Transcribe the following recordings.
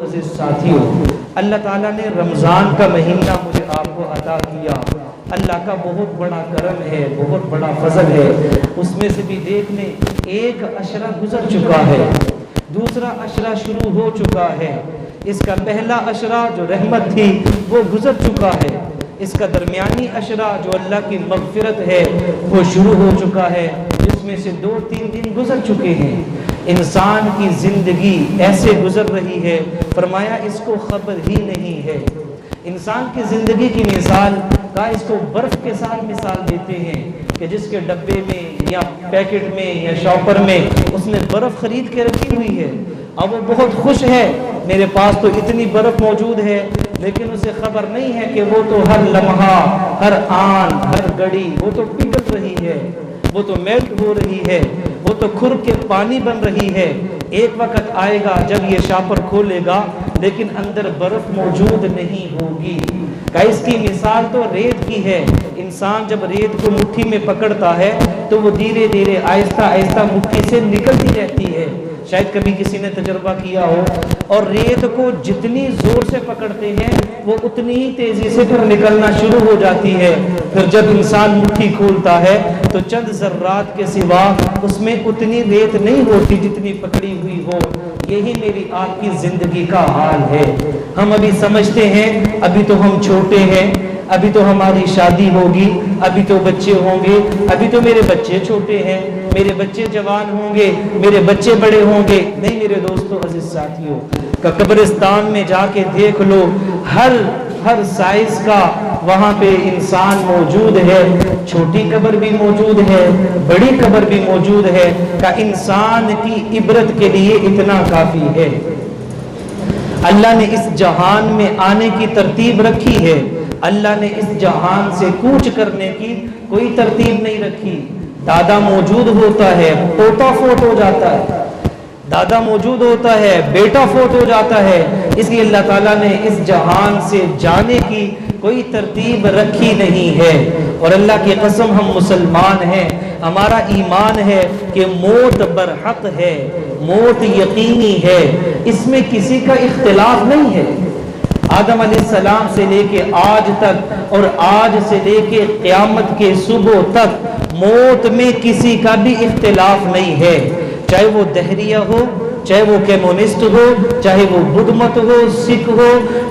عزیز ساتھیوں، اللہ تعالیٰ نے رمضان کا مہینہ مجھے آپ کو عطا کیا۔ اللہ کا بہت بڑا کرم ہے، بہت بڑا فضل ہے۔ اس میں سے بھی دیکھ لیں، ایک عشرہ گزر چکا ہے، دوسرا عشرہ شروع ہو چکا ہے۔ اس کا پہلا عشرہ جو رحمت تھی وہ گزر چکا ہے، اس کا درمیانی عشرہ جو اللہ کی مغفرت ہے وہ شروع ہو چکا ہے، جس میں سے 2-3 دن گزر چکے ہیں۔ انسان کی زندگی ایسے گزر رہی ہے، فرمایا اس کو خبر ہی نہیں ہے۔ انسان کی زندگی کی مثال کا اس کو برف کے ساتھ مثال دیتے ہیں کہ جس کے ڈبے میں یا پیکٹ میں یا شاپر میں اس نے برف خرید کے رکھی ہوئی ہے، اب وہ بہت خوش ہے، میرے پاس تو اتنی برف موجود ہے، لیکن اسے خبر نہیں ہے کہ وہ تو ہر لمحہ، ہر آن، ہر گھڑی وہ تو پگھل رہی ہے، وہ تو میلٹ ہو رہی ہے، وہ تو کھر کے پانی بن رہی ہے۔ ایک وقت آئے گا جب یہ شاپر کھولے گا لیکن اندر برف موجود نہیں ہوگی۔ کہ اس کی مثال تو ریت کی ہے۔ انسان جب ریت کو مٹھی میں پکڑتا ہے تو وہ دھیرے دھیرے آہستہ آہستہ مٹھی سے نکلتی رہتی ہے، شاید کبھی کسی نے تجربہ کیا ہو۔ اور ریت کو جتنی زور سے پکڑتے ہیں وہ اتنی ہی تیزی سے پھر نکلنا شروع ہو جاتی ہے۔ پھر جب انسان مٹھی کھولتا ہے تو چند ذرات کے سوا اس میں اتنی ریت نہیں ہوتی جتنی پکڑی ہوئی ہو۔ یہی میری آپ کی زندگی کا حال ہے۔ ہم ابھی سمجھتے ہیں ابھی تو ہم چھوٹے ہیں، ابھی تو ہماری شادی ہوگی، ابھی تو بچے ہوں گے، ابھی تو میرے بچے چھوٹے ہیں، میرے بچے جوان ہوں گے، میرے بچے بڑے ہوں گے۔ نہیں میرے دوستو، عزیز ساتھیوں، قبرستان میں جا کے دیکھ لو، ہر سائز کا وہاں پہ انسان موجود ہے، چھوٹی قبر بھی موجود ہے، بڑی قبر بھی موجود ہے۔ کہ انسان کی عبرت کے لیے اتنا کافی ہے۔ اللہ نے اس جہان میں آنے کی ترتیب رکھی ہے، اللہ نے اس جہان سے کوچ کرنے کی کوئی ترتیب نہیں رکھی۔ دادا موجود ہوتا ہے، پوتا فوت ہو جاتا ہے، دادا موجود ہوتا ہے، بیٹا فوت ہو جاتا ہے۔ اس لیے اللہ تعالیٰ نے اس جہان سے جانے کی کوئی ترتیب رکھی نہیں ہے۔ اور اللہ کی قسم ہم مسلمان ہیں، ہمارا ایمان ہے کہ موت برحق ہے، موت یقینی ہے، اس میں کسی کا اختلاف نہیں ہے۔ آدم علیہ السلام سے لے کے آج تک اور آج سے لے کے قیامت کے صبح تک موت میں کسی کا بھی اختلاف نہیں ہے، چاہے وہ دہریہ ہو، چاہے وہ کمیونسٹ ہو، چاہے وہ بدھ مت ہو، سکھ ہو،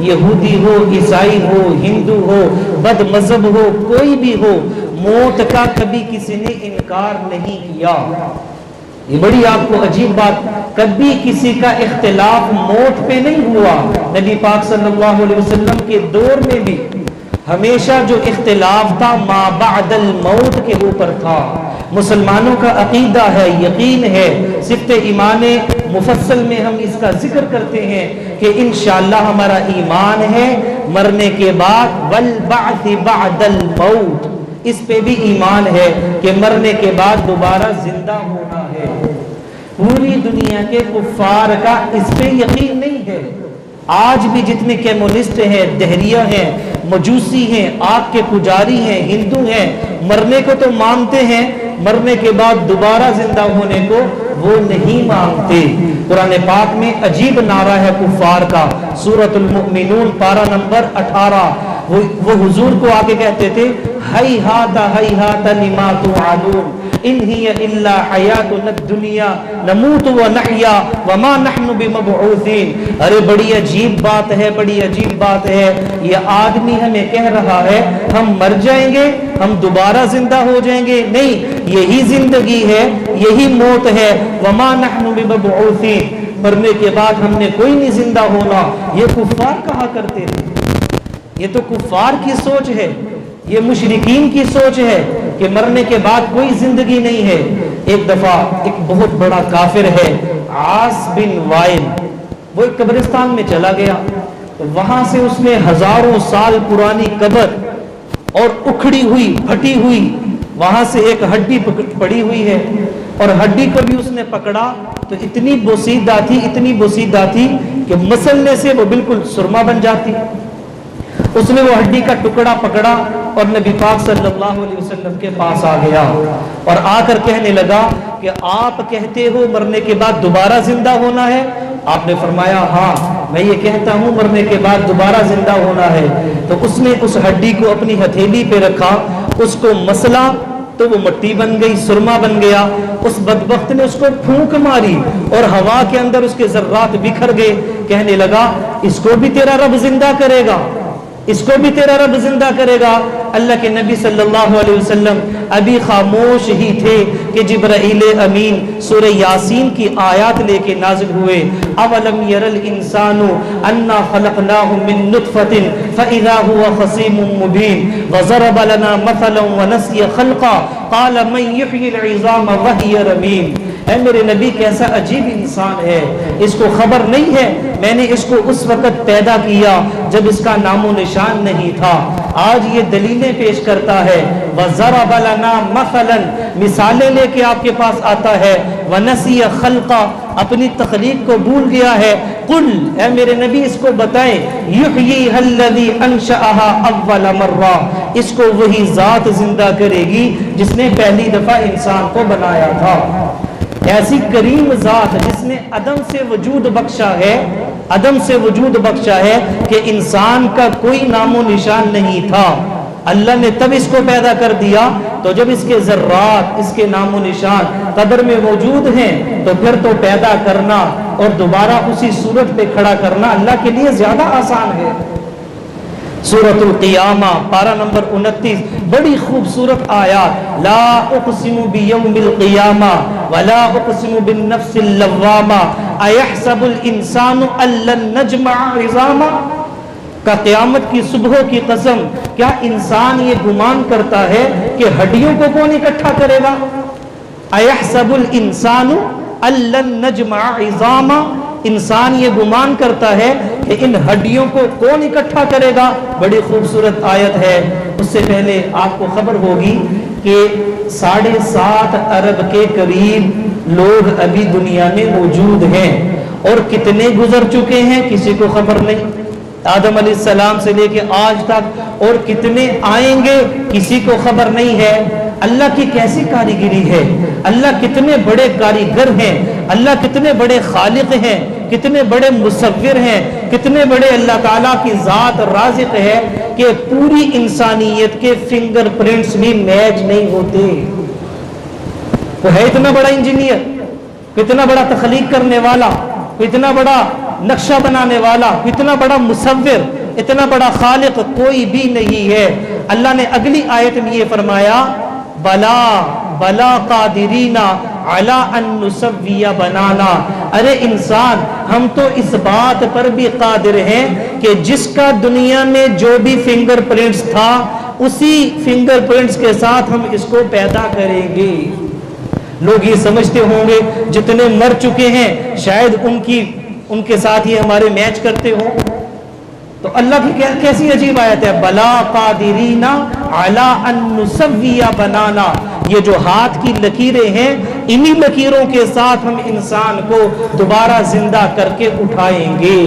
یہودی ہو، عیسائی ہو، ہندو ہو، بد مذہب ہو، کوئی بھی ہو، موت کا کبھی کسی نے انکار نہیں کیا۔ یہ بڑی آپ کو عجیب بات، کبھی کسی کا اختلاف موت پہ نہیں ہوا۔ نبی پاک صلی اللہ علیہ وسلم کے دور میں بھی ہمیشہ جو اختلاف تھا ما بعد الموت کے اوپر تھا۔ مسلمانوں کا عقیدہ ہے، یقین ہے، صفت ایمان مفصل میں ہم اس کا ذکر کرتے ہیں کہ انشاءاللہ ہمارا ایمان ہے مرنے کے بعد والبعث بعد الموت، اس پہ بھی ایمان ہے کہ مرنے کے بعد دوبارہ زندہ ہونا ہے۔ پوری دنیا کے کفار کا اس پہ یقین نہیں ہے۔ آج بھی جتنے کمیونسٹ ہیں، دہریہ ہیں، مجوسی ہیں، آگ کے پجاری ہیں، ہندو ہیں، مرنے کو تو مانتے ہیں، مرنے کے بعد دوبارہ زندہ ہونے کو وہ نہیں مانتے۔ قرآن پاک میں عجیب نعرہ ہے کفار کا، سورۃ المؤمنون پارہ نمبر 18، وہ حضور کو آگے کہتے تھے ہیہات لما توعدون ان ہی الا حیاتنا الدنیا نموت ونحیا وما نحن بمبعوثین۔ ارے بڑی عجیب بات ہے، بڑی عجیب بات ہے، یہ آدمی ہمیں کہہ رہا ہے ہم مر جائیں گے، ہم دوبارہ زندہ ہو جائیں گے۔ نہیں، یہی زندگی ہے، یہی موت ہے، وما نحن بمبعوثین، مرنے کے بعد ہم نے کوئی نہیں زندہ ہونا۔ یہ کفار کہا کرتے تھے، یہ تو کفار کی سوچ ہے، یہ مشرکین کی سوچ ہے کہ مرنے کے بعد کوئی زندگی نہیں ہے۔ ایک دفعہ ایک بہت بڑا کافر ہے عاص بن وائل، وہ ایک قبرستان میں چلا گیا، تو وہاں سے اس نے ہزاروں سال پرانی قبر اور اکھڑی ہوئی پھٹی ہوئی وہاں سے ایک ہڈی پڑی ہوئی ہے، اور ہڈی کو بھی اس نے پکڑا تو اتنی بوسیدہ تھی، اتنی بوسیدہ تھی کہ مسلنے سے وہ بالکل سرما بن جاتی۔ اس نے وہ ہڈی کا ٹکڑا پکڑا اور نبی پاک صلی اللہ علیہ وسلم کے پاس آ گیا اور آ کر کہنے لگا کہ آپ کہتے ہو مرنے کے بعد دوبارہ زندہ ہونا ہے، آپ نے فرمایا ہاں میں یہ کہتا ہوں مرنے کے بعد دوبارہ زندہ ہونا ہے۔ تو اس نے اس ہڈی کو اپنی ہتھیلی پہ رکھا، اس کو مسلا تو وہ مٹی بن گئی، سرما بن گیا۔ اس بدبخت نے اس کو پھونک ماری اور ہوا کے اندر اس کے ذرات بکھر گئے۔ کہنے لگا اس کو بھی تیرا رب زندہ کرے گا، اس کو بھی تیرا رب زندہ کرے گا۔ اللہ کے نبی صلی اللہ علیہ وسلم ابھی خاموش ہی تھے کہ جبرائیل امین سورہ یاسین کی آیات لے کے نازل ہوئے۔ اولم یر الانسان انا خلقناه من نطفة فاذا هو خصيم مبين وضرب لنا مثلا ونسي خلقا قال من يحيي العظام وهي رميم۔ اے میرے نبی کیسا عجیب انسان ہے، اس کو خبر نہیں ہے میں نے اس کو اس وقت پیدا کیا جب اس کا نام و نشان نہیں تھا۔ آج یہ دلیلیں پیش کرتا ہے، وَضَرَبَ لَنَا مَثَلًا مثالیں لے کے آپ کے پاس آتا ہے، وَنَسِيَ خَلْقًا اپنی تخلیق کو بھول گیا ہے۔ قل اے میرے نبی اس کو بتائیں، يُحْيِيهَا الَّذِي أَنشَأَهَا أَوَّلَ مَرَّةٍ اس کو وہی ذات زندہ کرے گی جس نے پہلی دفعہ انسان کو بنایا تھا۔ ایسی کریم ذات جس نے عدم سے وجود بخشا ہے، عدم سے وجود بخشا ہے کہ انسان کا کوئی نام و نشان نہیں تھا، اللہ نے تب اس کو پیدا کر دیا۔ تو جب اس کے ذرات، اس کے نام و نشان قبر میں موجود ہیں تو پھر تو پیدا کرنا اور دوبارہ اسی صورت پہ کھڑا کرنا اللہ کے لیے زیادہ آسان ہے۔ سورۃ القیامہ پارہ نمبر 29 بڑی خوبصورت آیات، لا اقسم بیوم القیامہ ولا اقسم بالنفس اللوامہ ایحسب الانسان ان لن نجمع عظامہ کا قیامت کی صبح کی قسم، کیا انسان یہ گمان کرتا ہے کہ ہڈیوں کو کون اکٹھا کرے گا؟ ایحسب الانسان ان لن نجمع عظامہ انسان یہ گمان کرتا ہے کہ ان ہڈیوں کو کون اکٹھا کرے گا۔ بڑی خوبصورت آیت ہے۔ اس سے پہلے آپ کو خبر ہوگی کہ 7.5 ارب کے قریب لوگ ابھی دنیا میں موجود ہیں، اور کتنے گزر چکے ہیں کسی کو خبر نہیں، آدم علیہ السلام سے لے کے آج تک، اور کتنے آئیں گے کسی کو خبر نہیں ہے۔ اللہ کی کیسی کاریگری ہے، اللہ کتنے بڑے کاریگر ہیں، اللہ کتنے بڑے خالق ہیں، کتنے بڑے مصور ہیں، کتنے بڑے اللہ تعالیٰ کی ذات رازق ہے کہ پوری انسانیت کے فنگر پرنٹس بھی میچ نہیں ہوتے۔ وہ ہے اتنا بڑا انجینئر، اتنا بڑا تخلیق کرنے والا، اتنا بڑا نقشہ بنانے والا، اتنا بڑا مصور، اتنا بڑا خالق کوئی بھی نہیں ہے۔ اللہ نے اگلی آیت میں یہ فرمایا، بلا بلا قادرین علی ان نسوی بنانا، ارے انسان ہم تو اس بات پر بھی قادر ہیں کہ جس کا دنیا میں جو بھی فنگر پرنٹس تھا اسی فنگر پرنٹس کے ساتھ ہم اس کو پیدا کریں گے۔ لوگ یہ سمجھتے ہوں گے جتنے مر چکے ہیں شاید ان کے ساتھ یہ ہمارے میچ کرتے ہوں، تو اللہ کی کیسی عجیب آیت ہے، بلا قادرین علی ان نسوی بنانا، یہ جو ہاتھ کی لکیریں ہیں انہی لکیروں کے ساتھ ہم انسان کو دوبارہ زندہ کر کے اٹھائیں گے۔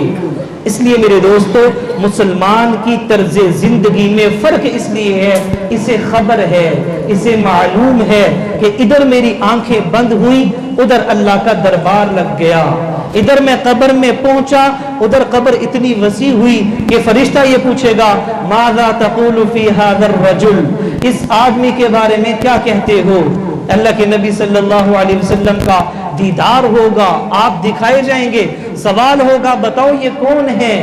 اس لیے میرے دوستو مسلمان کی طرز زندگی میں فرق اس لیے ہے، اسے خبر ہے، اسے معلوم ہے کہ ادھر میری آنکھیں بند ہوئی، ادھر اللہ کا دربار لگ گیا، ادھر میں قبر میں پہنچا، ادھر قبر اتنی وسیع ہوئی کہ فرشتہ یہ پوچھے گا ماذا تقول فی ھذا الرجل، اس آدمی کے بارے میں کیا کہتے ہو؟ اللہ کے نبی صلی اللہ علیہ وسلم کا دیدار ہوگا، آپ دکھائے جائیں گے، سوال ہوگا بتاؤ یہ کون ہے؟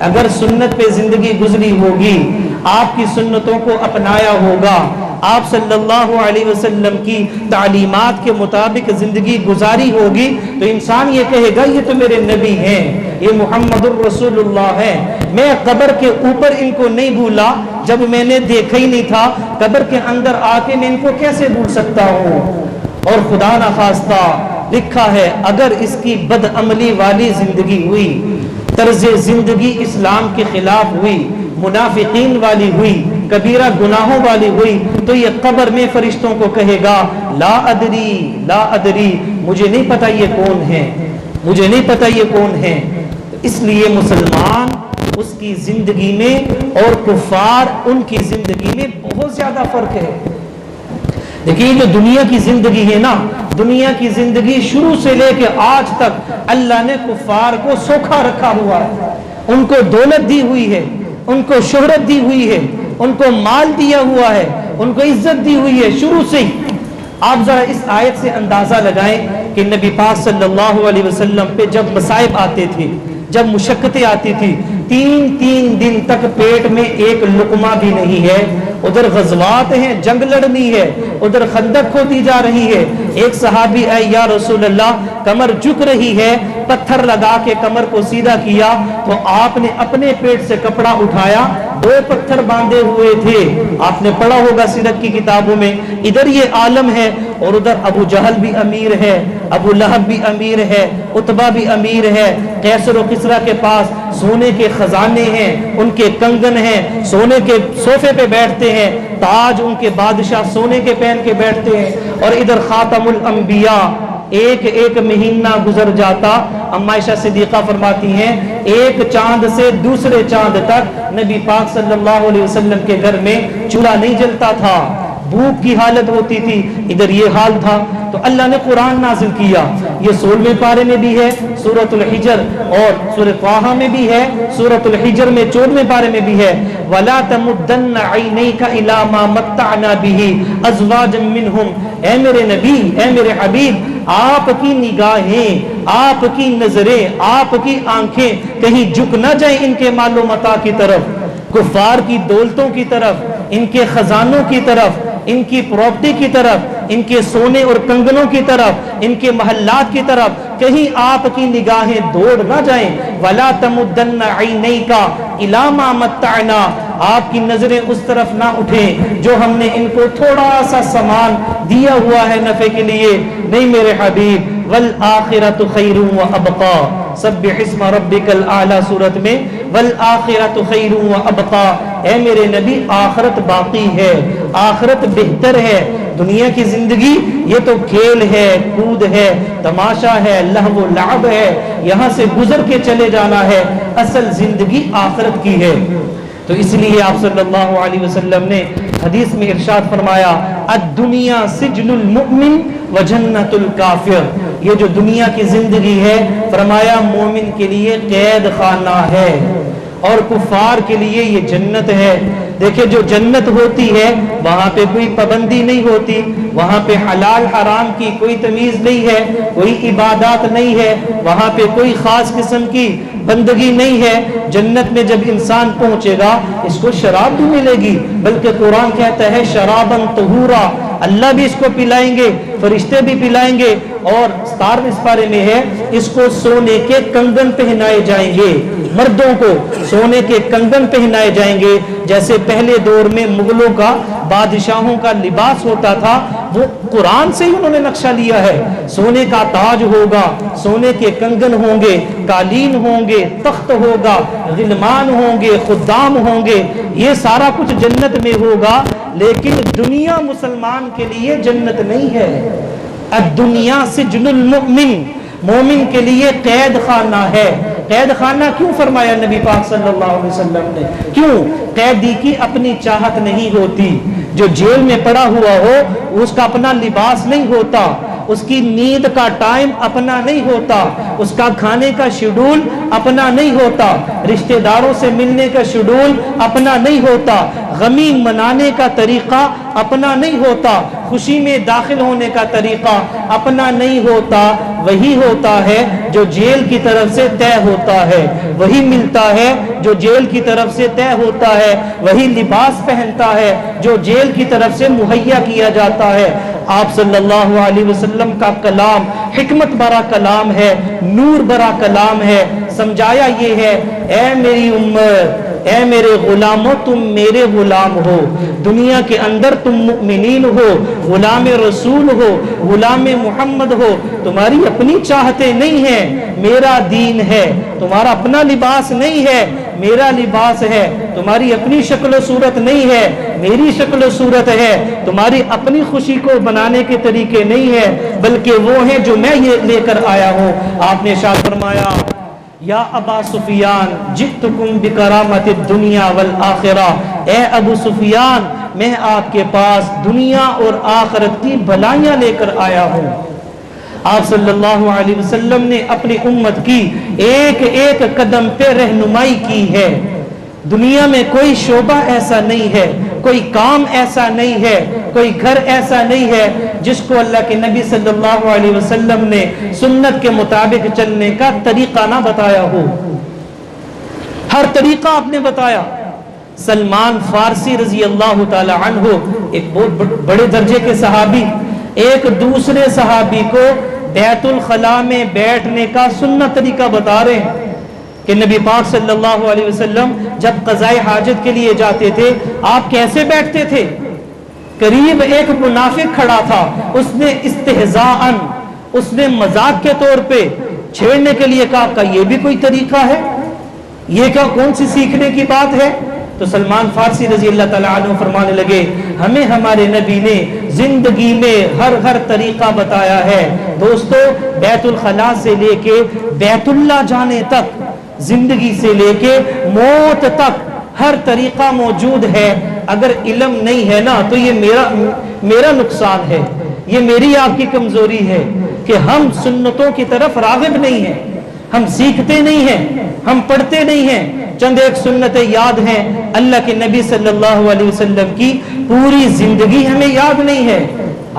اگر سنت پہ زندگی گزری ہوگی، آپ کی سنتوں کو اپنایا ہوگا، آپ صلی اللہ علیہ وسلم کی تعلیمات کے مطابق زندگی گزاری ہوگی، تو انسان یہ کہے گا یہ تو میرے نبی ہیں، یہ محمد الرسول اللہ ہے، میں قبر کے اوپر ان کو نہیں بھولا، جب میں نے دیکھا ہی نہیں تھا قبر کے اندر آ کے میں ان کو کیسے بھول سکتا ہوں؟ اور خدا نخواستہ لکھا ہے اگر اس کی بد عملی والی زندگی ہوئی، طرز زندگی اسلام کے خلاف ہوئی، منافقین والی ہوئی، کبیرہ گناہوں والی ہوئی، تو یہ قبر میں فرشتوں کو کہے گا لا ادری لا ادری، مجھے نہیں پتا یہ کون ہے، مجھے نہیں پتا یہ کون ہے۔ اس لیے مسلمان اس کی زندگی میں اور کفار ان کی زندگی میں بہت زیادہ فرق ہے۔ देखिए जो दुनिया की जिंदगी है ना, दुनिया की जिंदगी शुरू से लेके आज तक अल्लाह ने कुफार को सोखा रखा हुआ है। उनको दौलत दी हुई है, उनको शोहरत दी हुई है, उनको माल दिया हुआ है, उनको इज्जत दी हुई है शुरू से ही। आप जरा इस आयत से अंदाजा लगाएं कि नबी पाक सल्लल्लाहु अलैहि वसल्लम पे जब मसाइब आते थे, जब मुशक्कतें आती थी, 3 दिन तक पेट में एक लुकमा भी नहीं है। उधर गज़वात हैं, जंग लड़नी है, उधर खंदक खोदी जा रही है। एक सहाबी है, या रसूल अल्लाह, कमर झुक रही है, पत्थर लगा के कमर को सीधा किया तो आपने अपने पेट से कपड़ा उठाया, 2 पत्थर बांधे हुए थे। आपने पढ़ा होगा सीरत की किताबों में। इधर ये आलम है और उधर अबू जहल भी अमीर है, अबू लहब भी अमीर है, उतबा भी अमीर है। कैसर और किसरा के पास सोने के खजाने हैं, उनके कंगन हैं, सोने के सोफे पे बैठते हैं, ताज उनके बादशाह सोने के पहन के बैठते हैं। और इधर खातमुल अंबिया, एक एक महीना गुजर जाता। अम्मा आयशा सिद्दीक़ा फरमाती हैं, एक चांद से दूसरे चांद तक नबी पाक सल्लल्लाहु अलैहि वसल्लम के घर में चूल्हा नहीं जलता था, भूख की हालत होती थी। इधर ये हाल था। तो अल्लाह ने कुरान नाजिल किया। ये 16वें पारे में भी है, सूरतुल हिजर, और सूरह ताहा में भी है, सूरतुल हिजर में 14वें पारे में भी है। वला तमुद्दन्न ऐनैका इला मा मत्तअना बिही अज़वाजम मिनहुम। ऐ मेरे नबी, ऐ मेरे हबीब, आपकी निगाहें, आपकी नजरें, आपकी आंखें कहीं झुक ना जाए इनके मालो मता की तरफ, कुफार की दौलतों की तरफ, इनके खजानों की तरफ, इनकी प्रॉपर्टी की तरफ, इनके सोने और कंगनों की तरफ, इनके महल्लात की तरफ कहीं आपकी निगाहें दौड़ ना जाएं। वला तमुद्दन्न ऐनैका इला मा मत्तअना, आपकी नजरें उस तरफ ना उठें जो हमने इनको थोड़ा सा सामान दिया हुआ है नफे के लिए। नहीं मेरे हबीब, वल आखिरतु खैरुन व अबका, सब्बिह इस्मा रब्बिकल आला सूरत में, वल आखिरतु खैरुन व अबका। ऐ मेरे नबी, आखिरत बाकी है, आखिरत बेहतर है। दुनिया की जिंदगी ये तो खेल है, कूद है, तमाशा है, लहव व लाब है, यहाँ से गुजर के चले जाना है। असल जिंदगी आखिरत की है। तो इसलिए आप सल्लल्लाहु अलैहि वसल्लम ने हदीस में इरशाद फरमाया, अद-दुनिया सिजनुल मुमिन व जन्नतुल काफिर। ये जो दुनिया की जिंदगी है, फरमाया मोमिन के लिए कैद खाना है और कुफार के लिए ये जन्नत है। देखिए जो जन्नत होती है वहां पे कोई पाबंदी नहीं होती, वहां पे हलाल हराम की कोई तमीज नहीं है, कोई इबादत नहीं है, वहां पे कोई खास किस्म की बंदगी नहीं है। जन्नत में जब इंसान पहुंचेगा इसको शराब भी मिलेगी, बल्कि कुरान कहता है शराबन तहूरा, अल्लाह भी इसको पिलाएंगे, फरिश्ते भी पिलाएंगे। और 17वें पारे में है, इसको सोने के कंगन पहनाए जाएंगे, मर्दों को सोने के कंगन पहनाए जाएंगे। जैसे पहले दौर में मुगलों का, बादशाहों का लिबास होता था, वो कुरान से ही उन्होंने नक्शा लिया है। सोने का ताज होगा, सोने के कंगन होंगे, कालीन होंगे, तख्त होगा, गिलमान होंगे, खुद्दाम होंगे, ये सारा कुछ जन्नत में होगा। लेकिन दुनिया मुसलमान के लिए जन्नत नहीं है। दुनिया सिजनुल मुमिन, मोमिन के लिए कैद खाना है। कैद खाना क्यों फरमाया नबी पाक सल्लल्लाहु अलैहि वसल्लम ने? क्यों? कैदी की अपनी चाहत नहीं होती। जो जेल में पड़ा हुआ हो उसका अपना लिबास नहीं होता, उसकी नींद का टाइम अपना नहीं होता, उसका खाने का शेड्यूल अपना नहीं होता, रिश्तेदारों से मिलने का शेड्यूल अपना नहीं होता, गमी मनाने का तरीका अपना नहीं होता, खुशी में दाखिल होने का तरीका अपना नहीं होता। वही होता है जो जेल की तरफ से तय होता है, वही मिलता है जो जेल की तरफ से तय होता है, वही लिबास पहनता है जो जेल की तरफ से मुहैया किया जाता है। आप सल्लल्लाहु अलैहि वसल्लम का कलाम हिकमत भरा कलाम है, नूर भरा कलाम है। समझाया ये है, ऐ मेरी उम्मत, ऐ मेरे गुलामों, तुम मेरे गुलाम हो। दुनिया के अंदर तुम मुमिनीन हो, गुलाम रसूल हो, गुलाम मुहम्मद हो। तुम्हारी अपनी चाहते नहीं है, मेरा दीन है। तुम्हारा अपना लिबास नहीं है, मेरा लिबास है। तुम्हारी अपनी शक्ल सूरत नहीं है, मेरी शक्ल सूरत है। तुम्हारी अपनी खुशी को बनाने के तरीके नहीं है, बल्कि वो है जो मैं ये लेकर आया हूँ। आपने इरशाद फरमाया, या अबा सुफियान जितुकुम बिकरामति दुनिया वल आखिरा। ए अबू सुफियान, میں آپ کے پاس دنیا اور آخرت کی بھلائیاں لے کر آیا ہوں۔ آپ صلی اللہ علیہ وسلم نے اپنی امت کی ایک ایک قدم پہ رہنمائی کی ہے۔ دنیا میں کوئی شعبہ ایسا نہیں ہے، کوئی کام ایسا نہیں ہے، کوئی گھر ایسا نہیں ہے جس کو اللہ کے نبی صلی اللہ علیہ وسلم نے سنت کے مطابق چلنے کا طریقہ نہ بتایا ہو۔ ہر طریقہ آپ نے بتایا۔ سلمان فارسی رضی اللہ تعالی عنہ ایک بہت بڑے درجے کے صحابی، ایک دوسرے صحابی کو بیت الخلاء میں بیٹھنے کا سنت طریقہ بتا رہے ہیں کہ نبی پاک صلی اللہ علیہ وسلم جب قضائے حاجت کے لیے جاتے تھے آپ کیسے بیٹھتے تھے؟ قریب ایک منافق کھڑا تھا، اس نے استہزاءً، اس نے مذاق کے طور پہ چھیڑنے کے لیے کہا کہ یہ بھی کوئی طریقہ ہے، یہ کیا کون سی سیکھنے کی بات ہے؟ تو سلمان فارسی رضی اللہ تعالیٰ عنہ فرمانے لگے ہمیں ہمارے نبی نے زندگی میں ہر طریقہ بتایا ہے۔ دوستو، بیت الخلاء سے لے کے بیت اللہ جانے تک، زندگی سے لے کے موت تک ہر طریقہ موجود ہے۔ اگر علم نہیں ہے نا تو یہ میرا نقصان ہے، یہ میری آپ کی کمزوری ہے کہ ہم سنتوں کی طرف راغب نہیں ہیں، ہم سیکھتے نہیں ہیں، ہم پڑھتے نہیں ہیں۔ چند ایک سنتیں یاد ہیں، اللہ کے نبی صلی اللہ علیہ وسلم کی پوری زندگی ہمیں یاد نہیں ہے۔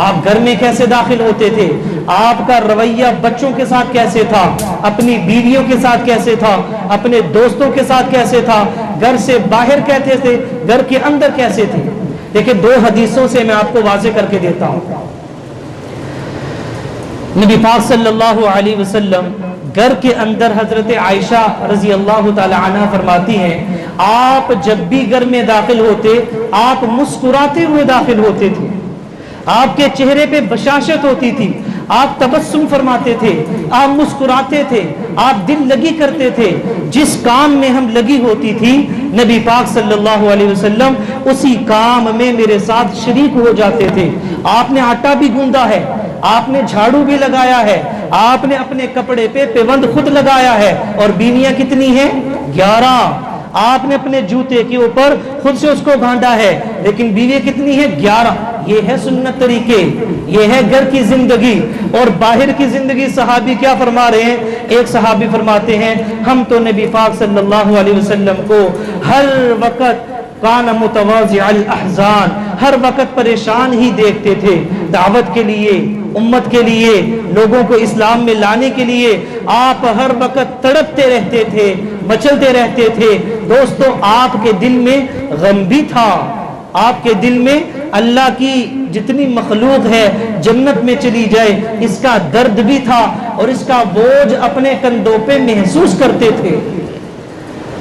آپ گھر میں کیسے داخل ہوتے تھے، آپ کا رویہ بچوں کے ساتھ کیسے تھا، اپنی بیویوں کے ساتھ کیسے تھا، اپنے دوستوں کے ساتھ کیسے تھا، گھر سے باہر کیسے تھے، گھر کے اندر کیسے تھے۔ دیکھیں، دو حدیثوں سے میں آپ کو واضح کر کے دیتا ہوں۔ نبی پاک صلی اللہ علیہ وسلم گھر کے اندر، حضرت عائشہ رضی اللہ تعالی عنہ فرماتی ہیں آپ جب بھی گھر میں داخل ہوتے آپ مسکراتے ہوئے داخل ہوتے تھے، آپ کے چہرے پہ بشاشت ہوتی تھی، آپ تبسم فرماتے تھے، آپ مسکراتے تھے، آپ دل لگی کرتے تھے۔ جس کام میں ہم لگی ہوتی تھی نبی پاک صلی اللہ علیہ وسلم اسی کام میں میرے ساتھ شریک ہو جاتے تھے۔ آپ نے آٹا بھی گوندا ہے، آپ نے جھاڑو بھی لگایا ہے، آپ نے اپنے کپڑے پہ پیوند خود لگایا ہے، اور بیویاں کتنی ہیں؟ 11۔ آپ نے اپنے جوتے کے اوپر خود سے اس کو گھانٹا ہے، لیکن بیوی کتنی ہے؟ 11۔ یہ ہے سنت طریقے، یہ ہے گھر کی زندگی۔ اور باہر کی زندگی صحابی کیا فرما رہے ہیں؟ ایک صحابی فرماتے ہیں ہم تو نبی پاک صلی اللہ علیہ وسلم کو ہر وقت کان متواضع الاحزان، ہر وقت پریشان ہی دیکھتے تھے۔ دعوت کے لیے، امت کے لیے، لوگوں کو اسلام میں لانے کے لیے آپ ہر وقت تڑپتے رہتے تھے، مچلتے رہتے تھے۔ دوستو، آپ کے دل میں غم بھی تھا، آپ کے دل میں اللہ کی جتنی مخلوق ہے جنت میں چلی جائے اس کا درد بھی تھا، اور اس کا بوجھ اپنے کندھوں پہ محسوس کرتے تھے۔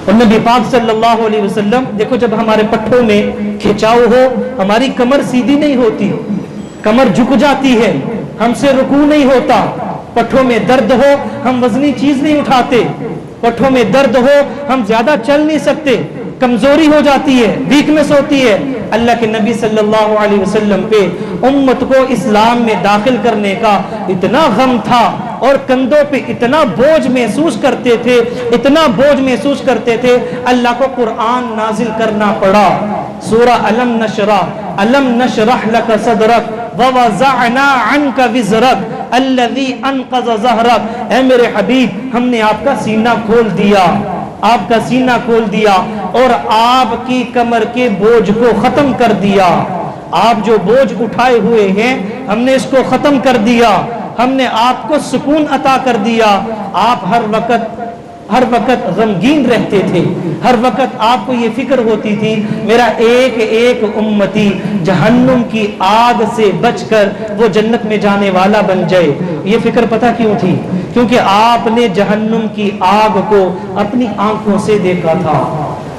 اور نبی پاک صلی اللہ علیہ وسلم، دیکھو جب ہمارے پٹھوں میں کھچاؤ ہو ہماری کمر سیدھی نہیں ہوتی، کمر جھک جاتی ہے، ہم سے رکوع نہیں ہوتا۔ پٹھوں میں درد ہو ہم وزنی چیز نہیں اٹھاتے، پٹھوں میں درد ہو ہم زیادہ چل نہیں سکتے، کمزوری ہو جاتی ہے، ویکنس ہوتی ہے۔ اللہ کے نبی صلی اللہ علیہ وسلم پہ امت کو اسلام میں داخل کرنے کا اتنا غم تھا، اور کندھوں پہ اتنا بوجھ محسوس کرتے تھے، اتنا بوجھ محسوس کرتے تھے، اللہ کو قرآن نازل کرنا پڑا۔ سورہ علم نشرح لک صدرک ووضعنا عنک وزرک الذی انقض ظہرک۔ اے میرے حبیب، ہم نے آپ کا سینہ کھول دیا، آپ کا سینہ کھول دیا، اور آپ کی کمر کے بوجھ کو ختم کر دیا۔ آپ جو بوجھ اٹھائے ہوئے ہیں ہم نے اس کو ختم کر دیا، ہم نے آپ کو سکون عطا کر دیا۔ آپ ہر وقت غمگین رہتے تھے، ہر وقت آپ کو یہ فکر ہوتی تھی میرا ایک ایک امتی جہنم کی آگ سے بچ کر وہ جنت میں جانے والا بن جائے۔ یہ فکر پتہ کیوں تھی؟ کیونکہ آپ نے جہنم کی آگ کو اپنی آنکھوں سے دیکھا تھا،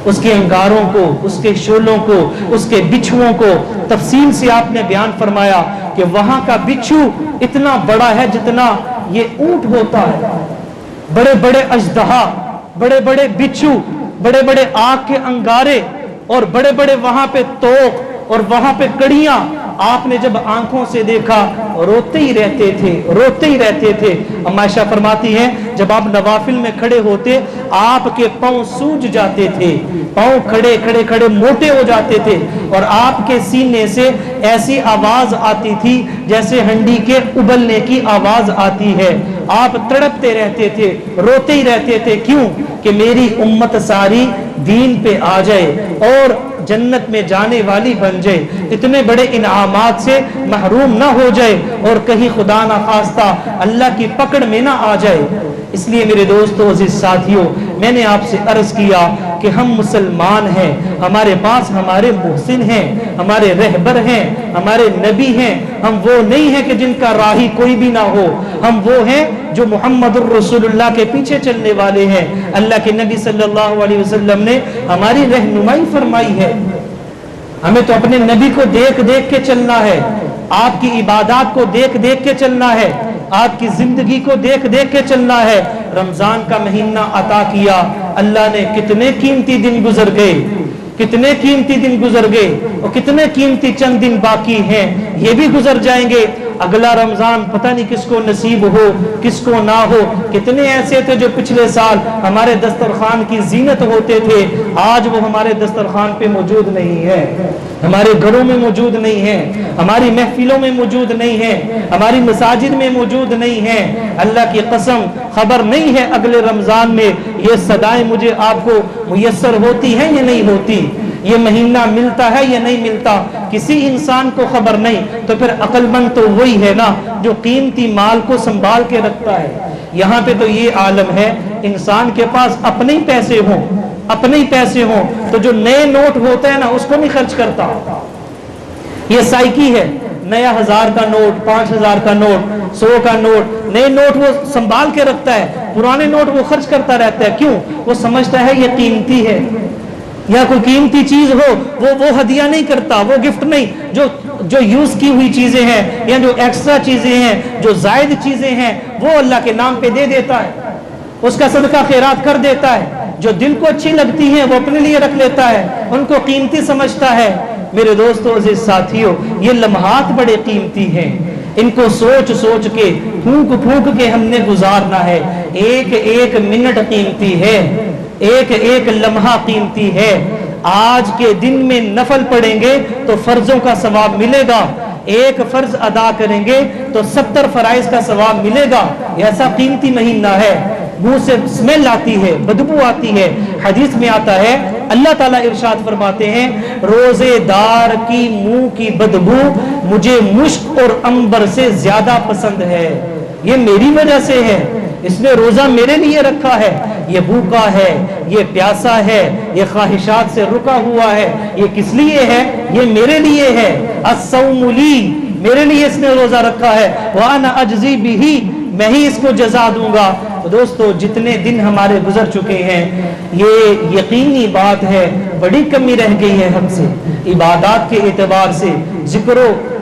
اس کے انگاروں کو، اس کے شعلوں کو، اس کے بچھوؤں کو تفصیل سے آپ نے بیان فرمایا کہ وہاں کا بچھو اتنا بڑا ہے جتنا یہ اونٹ ہوتا ہے، بڑے بڑے اژدہا، بڑے بڑے بچھو، بڑے بڑے آگ کے انگارے، اور بڑے بڑے وہاں پہ توق اور وہاں پہ کڑیاں، आपने जब आंखों से देखा रोते ही रहते थे, रोते ही रहते थे। अम्मा आयशा फरमाती हैं जब आप नवाफिल में खड़े होते आपके पांव सूज जाते थे, पांव खड़े खड़े खड़े मोटे हो जाते थे और आपके सीने से ऐसी आवाज आती थी जैसे हंडी के उबलने की आवाज आती है। आप तड़पते रहते थे, रोते ही रहते थे। क्यों? कि मेरी उम्मत सारी दीन पे आ जाए और जन्नत में जाने वाली बन जाए, इतने बड़े इनामात से महरूम ना हो जाए और कहीं खुदा ना खास्ता अल्लाह की पकड़ में ना आ जाए। इसलिए मेरे दोस्तों, अजीज साथियों, मैंने आपसे अर्ज किया कि हम मुसलमान हैं, हमारे पास हमारे मुहसिन हैं, हमारे रहबर हैं, हमारे नबी हैं। हम वो नहीं है कि जिनका राही कोई भी ना हो, हम वो हैं जो मुहम्मदुर रसूलुल्लाह के पीछे चलने वाले हैं। अल्लाह के नबी सल्लल्लाहु अलैहि वसल्लम ने हमारी रहनुमाई फरमाई है। हमें तो अपने नबी को देख देख के चलना है, आपकी इबादत को देख देख के चलना है, आपकी जिंदगी को देख देख के चलना है। रमजान का महीना अता किया अल्लाह ने, कितने कीमती दिन गुजर गए, कितने कीमती दिन गुजर गए और कितने कीमती चंद दिन बाकी हैं, ये भी गुजर जाएंगे। अगला रमजान पता नहीं किसको नसीब हो किसको ना हो। कितने ऐसे थे जो पिछले साल हमारे दस्तरखान की जीनत होते थे, आज वो हमारे दस्तरखान पे मौजूद नहीं है, हमारे घरों में मौजूद नहीं है, हमारी महफिलों में मौजूद नहीं है, हमारी मसाजिद में मौजूद नहीं है। अल्लाह की कसम खबर नहीं है अगले रमजान में ये सदाएं मुझे आपको मुयस्सर होती हैं या नहीं होती, ये महीना मिलता है या नहीं मिलता, किसी इंसान को खबर नहीं। तो फिर अक्लमंद तो वही है ना जो कीमती माल को संभाल के रखता है। यहाँ पे तो ये आलम है, इंसान के पास अपने ही पैसे हों, अपने ही पैसे हों तो जो नए नोट होते हैं ना उसको नहीं खर्च करता। ये साइकी है, नया 1000 का नोट, 5000 का नोट, 100 का नोट, नए नोट वो संभाल के रखता है, पुराने नोट वो खर्च करता रहता है। क्यों? वो समझता है ये कीमती है, या कोई कीमती चीज हो वो हदिया नहीं करता, वो गिफ्ट नहीं। जो यूज की हुई चीजें हैं या जो एक्स्ट्रा चीजें हैं, जो जायद चीजें हैं, वो अल्लाह के नाम पे दे देता है, उसका सदका खैरात कर देता है। जो दिल को अच्छी लगती हैं वो अपने लिए रख लेता है, उनको कीमती समझता है। मेरे दोस्तों, अजीज साथियों, ये लम्हात बड़े कीमती हैं, इनको सोच सोच के फूंक फूंक के हमने गुजारना है। एक एक मिनट कीमती है, एक एक लम्हा कीमती है। आज के दिन में नफल पढ़ेंगे तो फर्जों का सवाब मिलेगा, एक फर्ज अदा करेंगे तो 70 फराइज का सवाब मिलेगा। ऐसा कीमती महीना है। मुंह से स्मेल आती है, बदबू आती है। हदीस में आता है, अल्लाह ताला इरशाद फरमाते हैं, रोजेदार की मुंह की बदबू मुझे मुश्क और अंबर से ज्यादा पसंद है। ये मेरी वजह से है, इसने रोजा मेरे लिए रखा है। ये भूखा है, ये प्यासा है, ये ख्वाहिशात से रुका हुआ है। ये किस लिए है? ये मेरे लिए है। अस्सौमुली, मेरे लिए इसने रोजा रखा है। वाना अजजी बिही, मैं ही इसको जजा दूंगा। तो दोस्तों, जितने दिन हमारे गुजर चुके हैं, ये यकीनी बात है बड़ी कमी रह गई है हमसे, इबादत के एतबार से,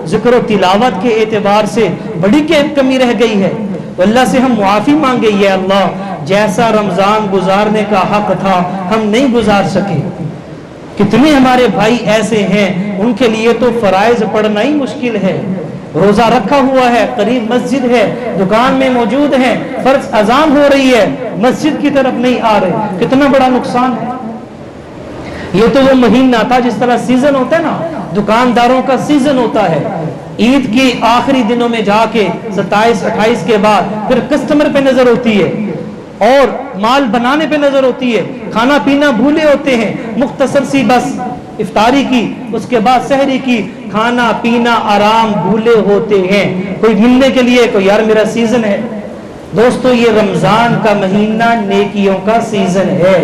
जिक्र तिलावत के एतबार से बड़ी कमी रह गई है। तो अल्लाह से हम मुआफी मांगे, ये अल्लाह जैसा रमजान गुजारने का हक था हम नहीं गुजार सके। कितने हमारे भाई ऐसे हैं उनके लिए तो फराइज पढ़ना ही मुश्किल है। रोजा रखा हुआ है, करीब मस्जिद है, दुकान में मौजूद है, फर्ज अजान हो रही है, मस्जिद की तरफ नहीं आ रहे। कितना बड़ा नुकसान है। ये तो वो महीना था जिस तरह सीजन होता है ना, दुकानदारों का सीजन होता है। ईद के आखिरी दिनों में जाके 27-28 के बाद फिर कस्टमर पे नजर होती है और माल बनाने पे नजर होती है। खाना पीना भूले होते हैं, मुख्तसर सी बस इफ्तारी की, उसके बाद सहरी की, खाना पीना आराम भूले होते हैं। कोई मिलने के लिए, कोई यार मेरा सीजन है। दोस्तों, ये रमजान का महीना नेकियों का सीजन है।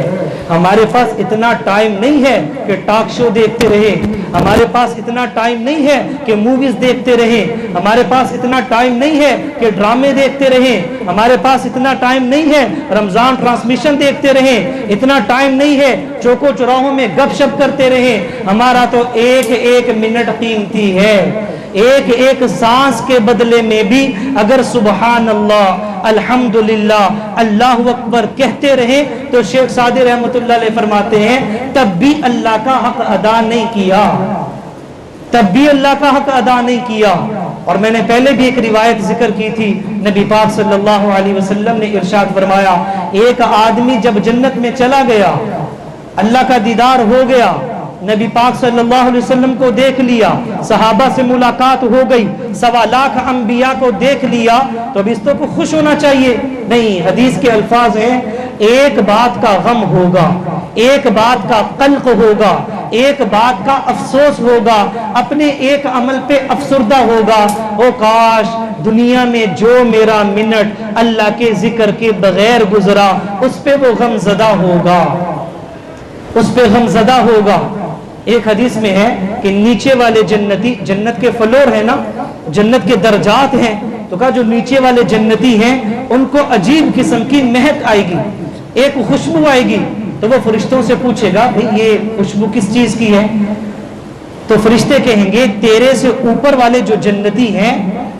हमारे पास इतना टाइम नहीं है कि टॉक शो देखते रहे, हमारे पास इतना टाइम नहीं है कि मूवीज देखते रहे, हमारे पास इतना टाइम नहीं है कि ड्रामे देखते रहे, हमारे पास इतना टाइम नहीं है रमजान ट्रांसमिशन देखते रहे, इतना टाइम नहीं है चौको चौराहों में गपशप करते रहे। हमारा तो एक एक मिनट कीमती है। एक एक सांस के बदले में भी अगर सुबहान अल्लाह, अल्हम्दुलिल्लाह, अल्लाहु अकबर कहते रहे तो शेख सादी रहमतुल्लाह अलैह फरमाते हैं तब भी अल्लाह का हक अदा नहीं किया। तब भी अल्लाह का हक अदा नहीं किया। और मैंने पहले भी एक रिवायत जिक्र की थी, नबी पाक सल्लल्लाहु अलैहि वसल्लम ने इरशाद फरमाया, एक आदमी जब जन्नत में चला गया, अल्लाह का दीदार हो गया, नबी पाक सल्लल्लाहु अलैहि वसल्लम को देख लिया, सहाबा से मुलाकात हो गई, 1.25 लाख अंबिया को देख लिया, तो अब इस तो को खुश होना चाहिए? नहीं, हदीस के अल्फाज हैं, एक बात का गम होगा, एक बात का कल्क होगा, एक बात का अफसोस होगा, अपने एक अमल पे अफसुर्दा होगा, ओ काश दुनिया में जो मेरा मिनट अल्लाह के जिक्र के बगैर गुजरा, उस पे वो गमज़दा होगा, उस पे गमज़दा होगा। एक हदीस में है कि नीचे वाले जन्नती, जन्नत के फ्लोर है ना, जन्नत के दर्जात हैं, तो कहा जो नीचे वाले जन्नती हैं उनको अजीब किस्म की महक आएगी, एक खुशबू आएगी, तो वो फरिश्तों से पूछेगा, भाई ये खुशबू किस चीज की है? तो फरिश्ते कहेंगे, तेरे से ऊपर वाले जो जन्नती हैं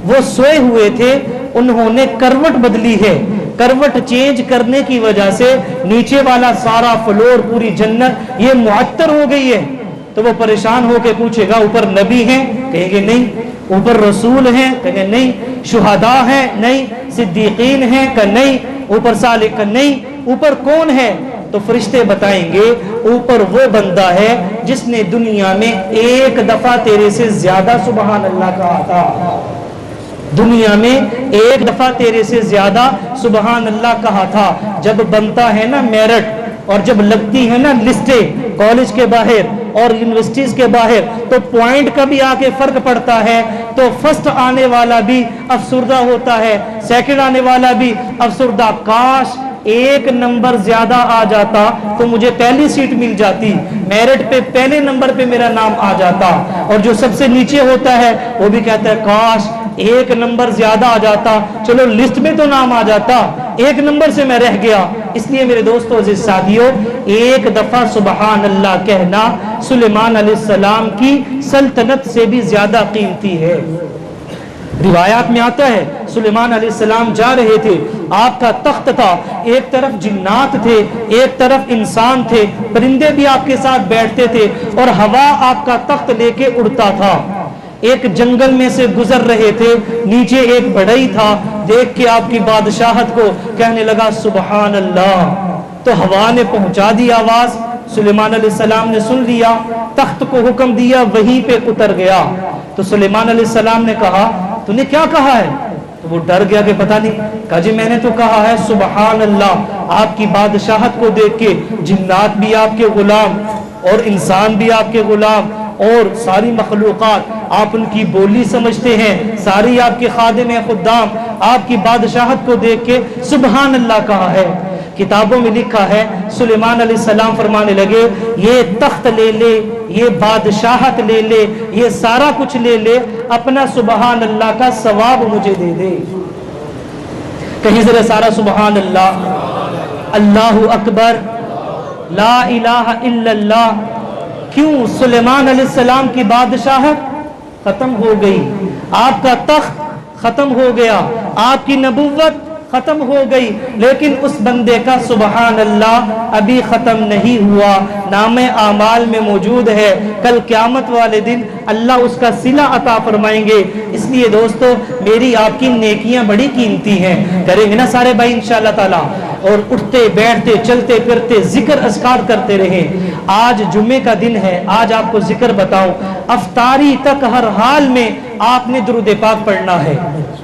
वो सोए हुए थे, उन्होंने करवट बदली है, करवट चेंज करने की वजह से नीचे वाला सारा फ्लोर, पूरी जन्नत ये मुअत्तर हो गई है। तो वो परेशान होकर पूछेगा, ऊपर नबी हैं? कहेंगे नहीं। ऊपर रसूल हैं? कहेंगे नहीं। शुहदा हैं? नहीं। सिद्दीकीन हैं? कहा नहीं। ऊपर सालिक? कहा नहीं। ऊपर कौन है? तो फरिश्ते बताएंगे, ऊपर वो बंदा है जिसने दुनिया में एक दफा तेरे से ज्यादा सुबहान अल्लाह कहा था, दुनिया में एक दफा तेरे से ज्यादा सुबहान अल्लाह कहा था। जब बनता है ना मेरिट, और जब लगती है ना लिस्टें कॉलेज के बाहर और यूनिवर्सिटीज के बाहर, तो पॉइंट का भी आके फर्क पड़ता है, तो फर्स्ट आने वाला भी अफसुर्दा होता है, सेकंड आने वाला भी अफसुर्दा, काश एक नंबर ज्यादा आ जाता तो मुझे पहली सीट मिल जाती, मेरिट पे पहले नंबर पे मेरा नाम आ जाता। और जो सबसे नीचे होता है वो भी कहता है, काश एक नंबर ज्यादा आ जाता, चलो लिस्ट में तो नाम आ जाता, एक नंबर से मैं रह गया। इसलिए मेरे दोस्तों अज़ीज़ साथियों, एक दफा सुबहान अल्लाह कहना सुलेमान अलैहिस्सलाम की सल्तनत से भी ज्यादा कीमती है। रिवायात में आता है, सुलेमान अलैहिस्सलाम जा रहे थे, आपका तख्त था, एक तरफ जिन्नात थे, एक तरफ इंसान थे, परिंदे भी आपके साथ बैठते थे, और हवा आपका तख्त लेके उड़ता था। एक जंगल में से गुजर रहे थे, नीचे एक बढ़ई था, देख के आपकी बादशाहत को कहने लगा सुबहान अल्लाह। तो हवा ने पहुंचा दी आवाज, सुलेमान अलैहिस्सलाम ने सुन लिया, तख्त को हुक्म दिया, वहीं पे उतर गया। तो सुलेमान अलैहिस्सलाम ने कहा, तूने क्या कहा है? तो वो डर गया कि पता नहीं। कहा जी मैंने तो कहा है सुबहान अल्लाह। आपकी बादशाहत को देख के जिन्नात भी आपके गुलाम और इंसान भी आपके गुलाम, और सारी मखलूकात आप उनकी बोली समझते हैं, सारी आपके खादिम हैं, खुद्दाम। आपकी बादशाहत को देख के सुबहान अल्लाह कहा है। किताबों में लिखा है, सुलेमान अलैहिस्सलाम फरमाने लगे, ये तख्त ले ले, ये बादशाहत ले ले, ये सारा कुछ ले ले, अपना सुबहान अल्लाह का सवाब मुझे दे दे। कहीं जरा सारा सुबहान अल्लाह, अल्लाहु अकबर, ला इलाहा इल्लल्लाह। क्यों? सुलेमान अलैहिस्सलाम की बादशाहत खत्म हो गई, आपका तख्त खत्म हो गया, आपकी नबुव्वत खत्म हो गई, लेकिन उस बंदे का सुबहान अल्लाह अभी खत्म नहीं हुआ, नामे आमाल में मौजूद है। कल क़यामत वाले दिन अल्लाह उसका सिला अता फरमाएंगे। इसलिए दोस्तों, मेरी आपकी नेकियां बड़ी कीमती हैं, करेंगे ना सारे भाई इंशाअल्लाह ताला, और उठते बैठते चलते फिरते जिक्र अस्कार करते रहे। आज जुम्मे का दिन है, आज आपको जिक्र बताऊं, अफ्तारी तक हर हाल में आपने दुरूद पाक पढ़ना है,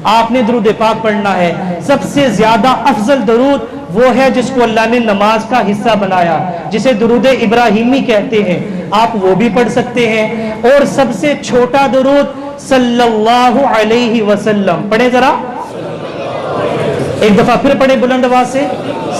आपने दुरूद पाक पढ़ना है। सबसे ज्यादा अफजल दुरूद वो है जिसको अल्लाह ने नमाज का हिस्सा बनाया, जिसे दुरूद इब्राहिमी कहते हैं, आप वो भी पढ़ सकते हैं। और सबसे छोटा दुरूद सल्लल्लाहु अलैहि वसल्लम पढ़े, जरा एक दफा फिर पढ़े बुलंद आवाज से,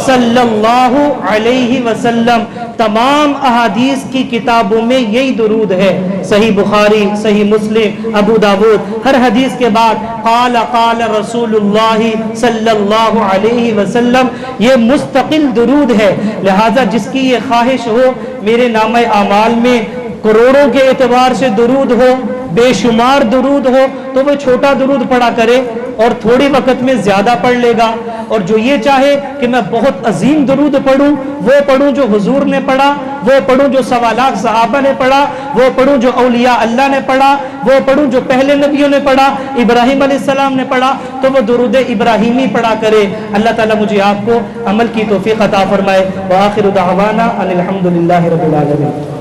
सल्लल्लाहु अलैहि वसल्लम। तमाम अहादीस की किताबों में यही दुरूद है, सही बुखारी, सही मुस्लिम, अबू दाऊद, हर हदीस के बाद क़ाल क़ाल रसूलुल्लाह सल्लल्लाहु अलैहि वसल्लम, ये मुस्तकिल दुरूद है। लिहाजा जिसकी ये ख्वाहिश हो मेरे नामे आमाल में करोड़ों के एतबार से दुरूद हो, बेशुमार दुरूद हो, तो वो छोटा दुरूद पढ़ा करे, اور تھوڑی وقت میں زیادہ پڑھ لے گا، اور جو یہ چاہے کہ میں بہت عظیم درود پڑھوں، وہ پڑھوں جو حضور نے پڑھا، وہ پڑھوں جو سوالات صحابہ نے پڑھا، وہ پڑھوں جو اولیاء اللہ نے پڑھا، وہ پڑھوں جو پہلے نبیوں نے پڑھا، ابراہیم علیہ السلام نے پڑھا، تو وہ درود ابراہیمی پڑھا کرے۔ اللہ تعالیٰ مجھے آپ کو عمل کی توفیق عطا فرمائے۔ وآخر دعوانا ان الحمد للہ رب العالمین۔